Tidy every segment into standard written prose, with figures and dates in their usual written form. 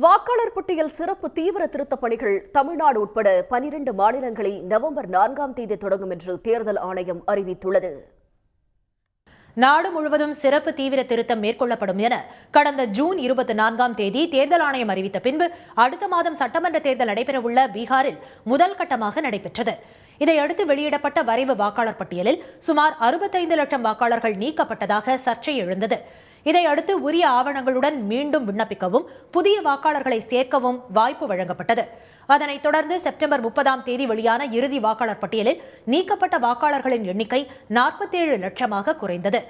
வாக்காளர் பட்டியல் சிறப்பு தீவிர திருத்தப் பணிகள் தமிழ்நாடு உட்பட 12 மாநிலங்களில் நவம்பர் 4ஆம் தேதி தொடங்கும் என்று தேர்தல் ஆணையம் அறிவித்துள்ளது. நாடு முழுவதும் சிறப்பு தீவிர திருத்தம் மேற்கொள்ளப்படும் என கடந்த ஜூன் 24ஆம் தேதி தேர்தல் ஆணையம் அறிவித்த பின்பு அடுத்த மாதம் சட்டமன்ற தேர்தல் நடைபெறவுள்ள பீகாரில் முதல் கட்டமாக நடைபெற்றது. இதையடுத்து வெளியிடப்பட்ட வரைவு வாக்காளர் பட்டியலில் சுமார் 65 லட்சம் வாக்காளர்கள் நீக்கப்பட்டதாக சர்ச்சை எழுந்தது. இதையடுத்து உரிய ஆவணங்களுடன் மீண்டும் விண்ணப்பிக்கவும் புதிய வாக்காளர்களை சேர்க்கவும் வாய்ப்பு வழங்கப்பட்டது. அதனைத் தொடர்ந்து செப்டம்பர் 30ஆம் தேதி வெளியான இறுதி வாக்காளர் பட்டியலில் நீக்கப்பட்ட வாக்காளர்களின் எண்ணிக்கை 47 லட்சமாக குறைந்தது.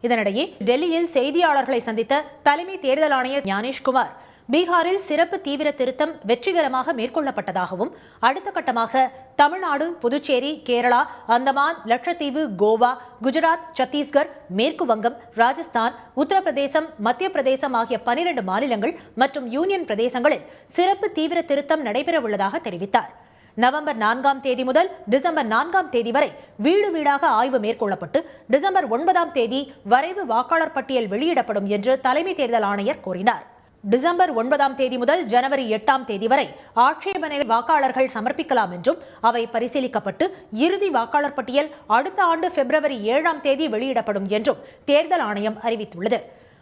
இதனிடையே டெல்லியில் செய்தியாளர்களை சந்தித்த தலைமை தேர்தல் ஆணையர் ஞானேஷ்குமார் பீகாரில் சிறப்பு தீவிர திருத்தம் வெற்றிகரமாக மேற்கொள்ளப்பட்டதாகவும் அடுத்த கட்டமாக தமிழ்நாடு, புதுச்சேரி, கேரளா, அந்தமான், லட்சத்தீவு, கோவா, குஜராத், சத்தீஸ்கர், மேற்கு வங்கம், ராஜஸ்தான், உத்தரப்பிரதேசம், மத்திய பிரதேசம் ஆகிய 12 மாநிலங்கள் மற்றும் யூனியன் பிரதேசங்களில் சிறப்பு தீவிர திருத்தம் நடைபெறவுள்ளதாக தெரிவித்தார். நவம்பர் 4ஆம் தேதி முதல் டிசம்பர் 4ஆம் தேதி வரை வீடு வீடாக ஆய்வு மேற்கொள்ளப்பட்டு டிசம்பர் 9ஆம் தேதி வரைவு வாக்காளர் பட்டியல் வெளியிடப்படும் என்று தலைமை தேர்தல் ஆணையர் கூறினார். டிசம்பர் 9ஆம் தேதி முதல் ஜனவரி 8ஆம் தேதி வரை ஆட்சேபனை வாக்காளர்கள் சமர்ப்பிக்கலாம் என்றும் அவை பரிசீலிக்கப்பட்டு இறுதி வாக்காளர் பட்டியல் அடுத்த ஆண்டு பிப்ரவரி 7ஆம் தேதி வெளியிடப்படும் என்றும் தேர்தல் ஆணையம் அறிவித்துள்ளது.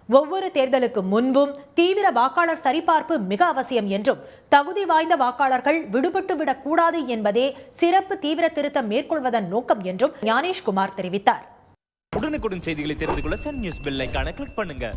ஒவ்வொரு தேர்தலுக்கு முன்பும் தீவிர வாக்காளர் சரிபார்ப்பு மிக அவசியம் என்றும் தகுதி வாய்ந்த வாக்காளர்கள் விடுபட்டுவிடக் கூடாது என்பதே சிறப்பு தீவிர திருத்தம் மேற்கொள்வதன் நோக்கம் என்றும் ஞானேஷ்குமார் தெரிவித்தார். உடனுக்குடன் செய்திகளை தெரிந்து கொள்ள சன் நியூஸ் பெல் ஐகானை கிளிக் பண்ணுங்க.